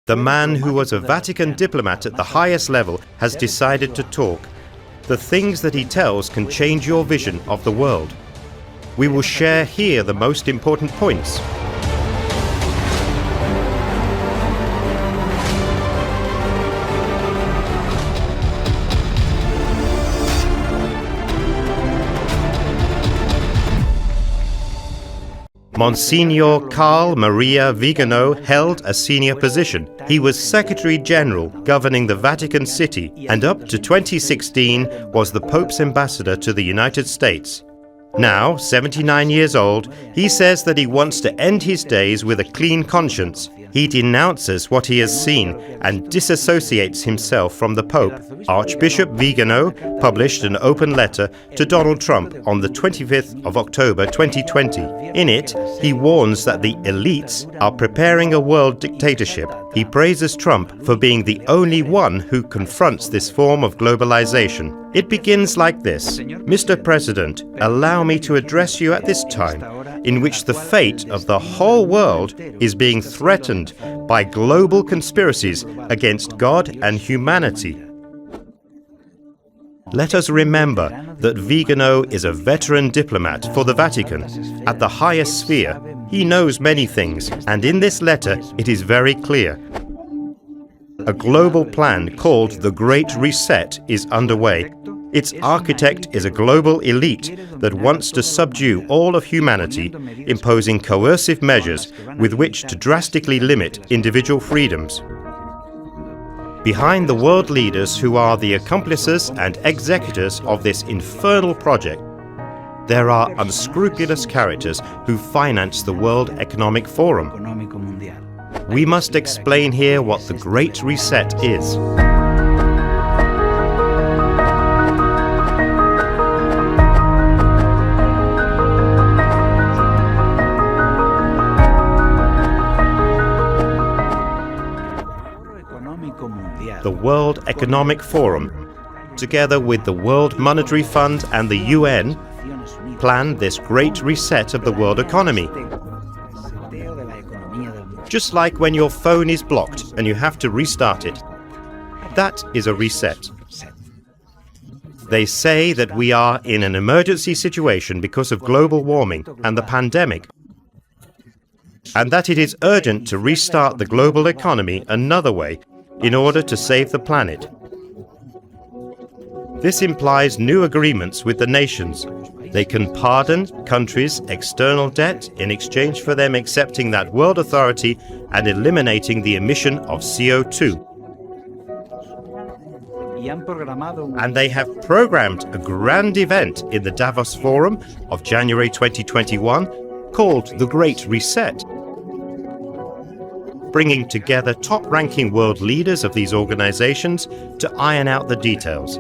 The man who was a Vatican diplomat at the highest level has decided to talk. The things that he tells can change your vision of the world. We will share here the most important points. Monsignor Carl Maria Vigano held a senior position. He was Secretary General governing the Vatican City and up to 2016 was the Pope's ambassador to the United States. Now, 79 years old, he says that he wants to end his days with a clean conscience. He denounces what he has seen and disassociates himself from the Pope. Archbishop Vigano published an open letter to Donald Trump on the 25th of October 2020. In it, he warns that the elites are preparing a world dictatorship. He praises Trump for being the only one who confronts this form of globalization. It begins like this: Mr. President, allow me to address you at this time, in which the fate of the whole world is being threatened by global conspiracies against God and humanity. Let us remember that Vigano is a veteran diplomat for the Vatican. At the highest sphere, he knows many things, and in this letter it is very clear. A global plan called the Great Reset is underway. Its architect is a global elite that wants to subdue all of humanity, imposing coercive measures with which to drastically limit individual freedoms. Behind the world leaders who are the accomplices and executors of this infernal project, there are unscrupulous characters who finance the World Economic Forum. We must explain here what the Great Reset is. The World Economic Forum, together with the World Monetary Fund and the UN, planned this great reset of the world economy. Just like when your phone is blocked and you have to restart it. That is a reset. They say that we are in an emergency situation because of global warming and the pandemic, and that it is urgent to restart the global economy another way in order to save the planet. This implies new agreements with the nations. They can pardon countries' external debt in exchange for them accepting that world authority and eliminating the emission of CO2. And they have programmed a grand event in the Davos Forum of January 2021 called the Great Reset, bringing together top-ranking world leaders of these organizations to iron out the details.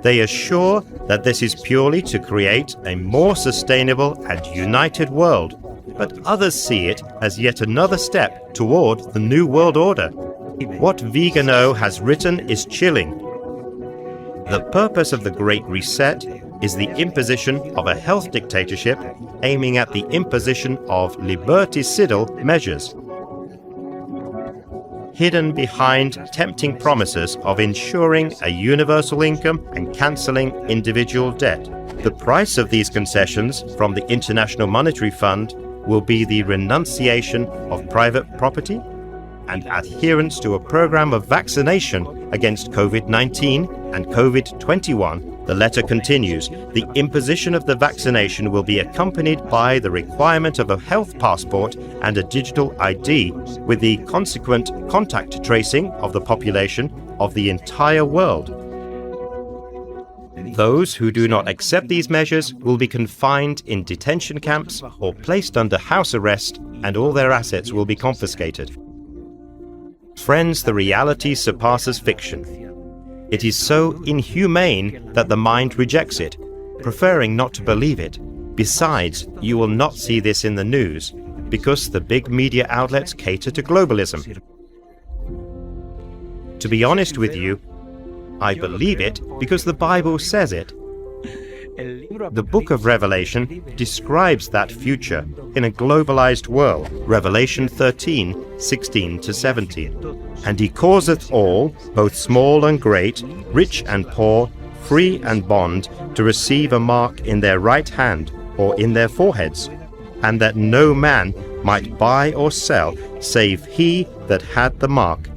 They assure that this is purely to create a more sustainable and united world, but others see it as yet another step toward the New World Order. What Vigano has written is chilling. The purpose of the Great Reset is the imposition of a health dictatorship aiming at the imposition of liberticidal measures, hidden behind tempting promises of ensuring a universal income and cancelling individual debt. The price of these concessions from the International Monetary Fund will be the renunciation of private property and adherence to a program of vaccination against COVID-19 and COVID-21. The letter continues, the imposition of the vaccination will be accompanied by the requirement of a health passport and a digital ID, with the consequent contact tracing of the population of the entire world. Those who do not accept these measures will be confined in detention camps or placed under house arrest, and all their assets will be confiscated. Friends, the reality surpasses fiction. It is so inhumane that the mind rejects it, preferring not to believe it. Besides, you will not see this in the news, because the big media outlets cater to globalism. To be honest with you, I believe it because the Bible says it. The book of Revelation describes that future in a globalized world, Revelation 13, 16 to 17. And he causeth all, both small and great, rich and poor, free and bond, to receive a mark in their right hand or in their foreheads, and that no man might buy or sell save he that had the mark.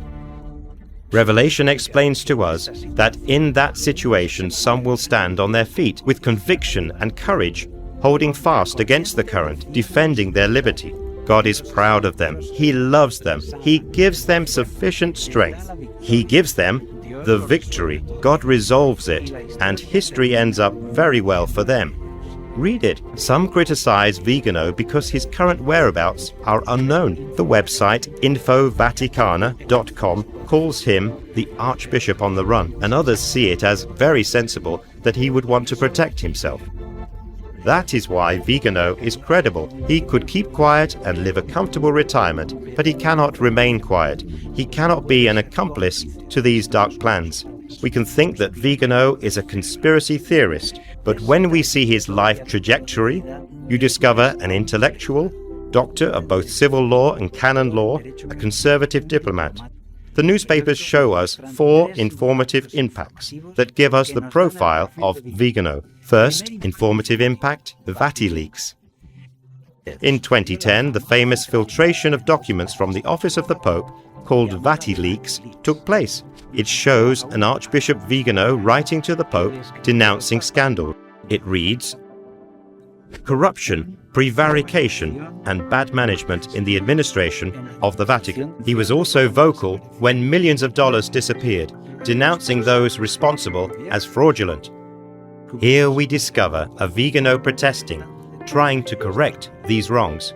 Revelation explains to us that in that situation some will stand on their feet with conviction and courage, holding fast against the current, defending their liberty. God is proud of them. He loves them. He gives them sufficient strength. He gives them the victory. God resolves it, and history ends up very well for them. Read it. Some criticize Vigano because his current whereabouts are unknown. The website infovaticana.com calls him the Archbishop on the run, and others see it as very sensible that he would want to protect himself. That is why Vigano is credible. He could keep quiet and live a comfortable retirement, but he cannot remain quiet. He cannot be an accomplice to these dark plans. We can think that Vigano is a conspiracy theorist, but when we see his life trajectory, you discover an intellectual, doctor of both civil law and canon law, a conservative diplomat. The newspapers show us 4 informative impacts that give us the profile of Vigano. First, informative impact, the VatiLeaks. In 2010, the famous filtration of documents from the office of the Pope, called VatiLeaks, took place. It shows an Archbishop Vigano writing to the Pope denouncing scandal. It reads, corruption, prevarication, and bad management in the administration of the Vatican. He was also vocal when millions of dollars disappeared, denouncing those responsible as fraudulent. Here we discover a Vigano protesting, trying to correct these wrongs.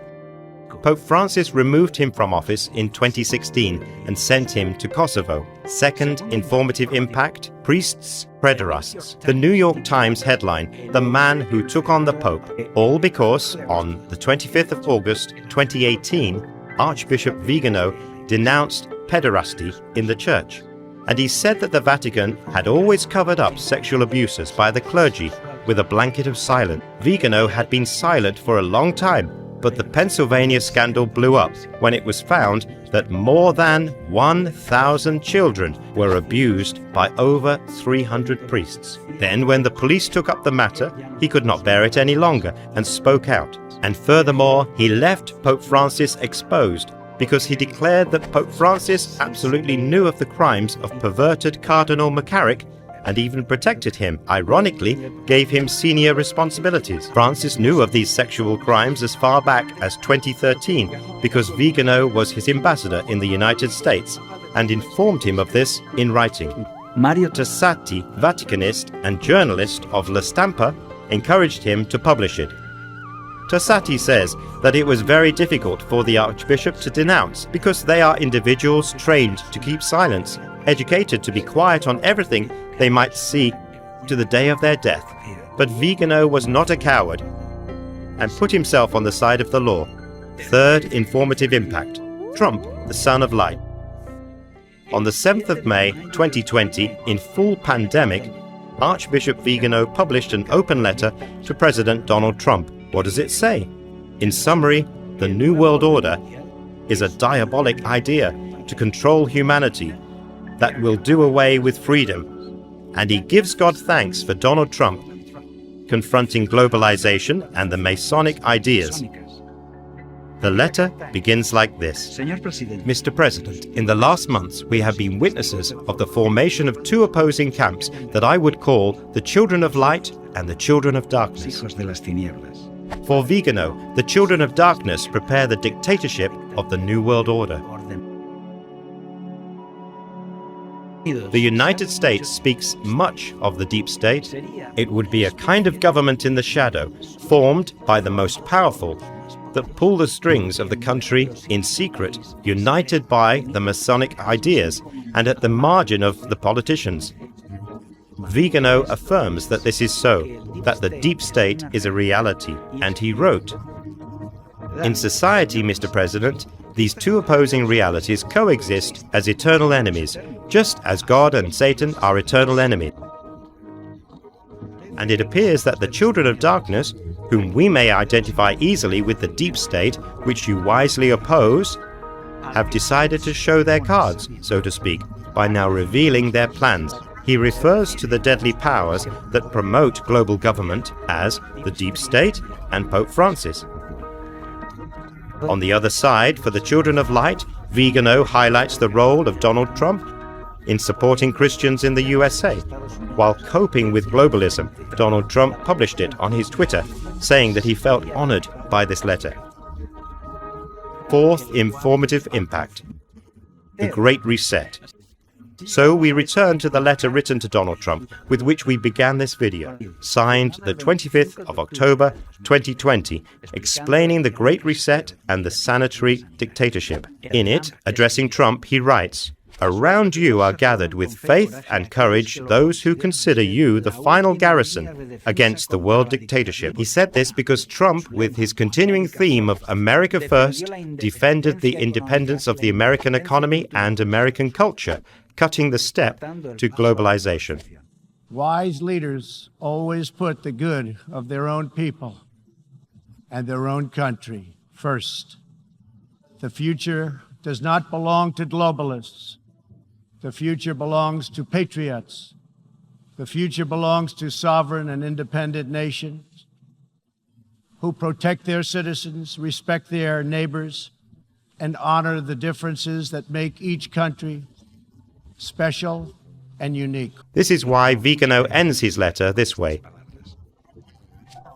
Pope Francis removed him from office in 2016 and sent him to Kosovo. Second informative impact, priests, pederasts. The New York Times headline, "The Man Who Took on the Pope," all because on the 25th of August 2018, Archbishop Vigano denounced pederasty in the church. And he said that the Vatican had always covered up sexual abuses by the clergy with a blanket of silence. Vigano had been silent for a long time, but the Pennsylvania scandal blew up when it was found that more than 1,000 children were abused by over 300 priests. Then, when the police took up the matter, he could not bear it any longer and spoke out. And furthermore, he left Pope Francis exposed because he declared that Pope Francis absolutely knew of the crimes of perverted Cardinal McCarrick and even protected him, ironically, gave him senior responsibilities. Francis knew of these sexual crimes as far back as 2013 because Vigano was his ambassador in the United States and informed him of this in writing. Mario Tossati, Vaticanist and journalist of La Stampa, encouraged him to publish it. Tossati says that it was very difficult for the Archbishop to denounce because they are individuals trained to keep silence, educated to be quiet on everything they might see to the day of their death. But Vigano was not a coward and put himself on the side of the law. Third informative impact, Trump, the son of light. On the 7th of May 2020, in full pandemic, Archbishop Vigano published an open letter to President Donald Trump. What does it say? In summary, the New World Order is a diabolic idea to control humanity that will do away with freedom. And he gives God thanks for Donald Trump confronting globalization and the Masonic ideas. The letter begins like this. Mr. President, in the last months we have been witnesses of the formation of 2 opposing camps that I would call the children of light and the children of darkness. For Vigano, the children of darkness prepare the dictatorship of the New World Order. The United States speaks much of the deep state. It would be a kind of government in the shadow, formed by the most powerful, that pull the strings of the country in secret, united by the Masonic ideas and at the margin of the politicians. Vigano affirms that this is so, that the deep state is a reality, and he wrote, "In society, Mr. President, these 2 opposing realities coexist as eternal enemies, just as God and Satan are eternal enemies. and it appears that the children of darkness, whom we may identify easily with the deep state, which you wisely oppose, have decided to show their cards, so to speak, by now revealing their plans. He refers to the deadly powers that promote global government as the deep state and Pope Francis. On the other side, for the children of light, Vigano highlights the role of Donald Trump in supporting Christians in the USA. While coping with globalism, Donald Trump published it on his Twitter, saying that he felt honored by this letter. Fourth informative impact: the Great Reset. So we return to the letter written to Donald Trump, with which we began this video, signed the 25th of October 2020, explaining the Great Reset and the sanitary dictatorship. In it, addressing Trump, he writes, "Around you are gathered with faith and courage those who consider you the final garrison against the world dictatorship." He said this because Trump, with his continuing theme of America First, defended the independence of the American economy and American culture, cutting the step to globalization. Wise leaders always put the good of their own people and their own country first. The future does not belong to globalists. The future belongs to patriots. The future belongs to sovereign and independent nations who protect their citizens, respect their neighbors, and honor the differences that make each country special and unique. This is why Vigano ends his letter this way.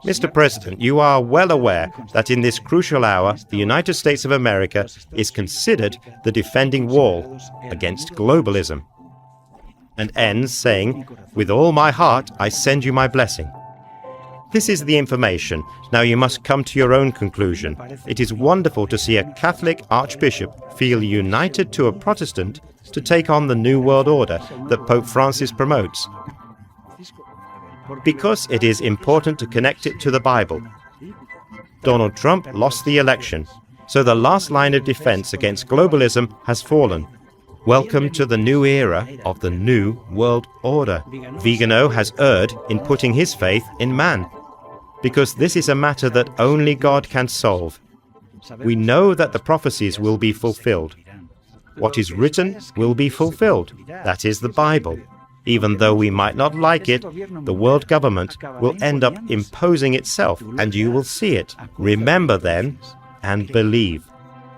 Mr. President, you are well aware that in this crucial hour, the United States of America is considered the defending wall against globalism. And ends saying, "With all my heart, I send you my blessing." This is the information. Now you must come to your own conclusion. It is wonderful to see a Catholic archbishop feel united to a Protestant to take on the New World Order that Pope Francis promotes, because it is important to connect it to the Bible. Donald Trump lost the election, so the last line of defense against globalism has fallen. Welcome to the new era of the New World Order. Vigano has erred in putting his faith in man, because this is a matter that only God can solve. We know that the prophecies will be fulfilled. What is written will be fulfilled. That is the Bible. Even though we might not like it, the world government will end up imposing itself, and you will see it. Remember then, and believe.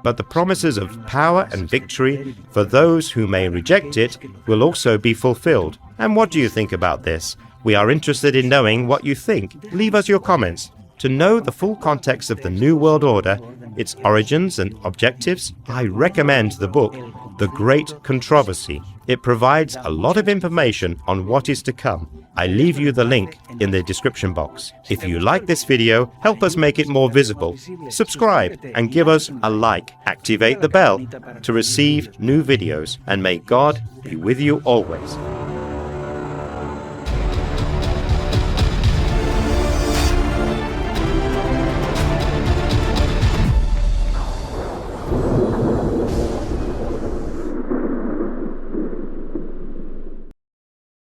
But the promises of power and victory for those who may reject it will also be fulfilled. And what do you think about this? We are interested in knowing what you think. Leave us your comments. To know the full context of the New World Order, its origins and objectives, I recommend the book, The Great Controversy. It provides a lot of information on what is to come. I leave you the link in the description box. If you like this video, help us make it more visible. Subscribe and give us a like. Activate the bell to receive new videos, and may God be with you always.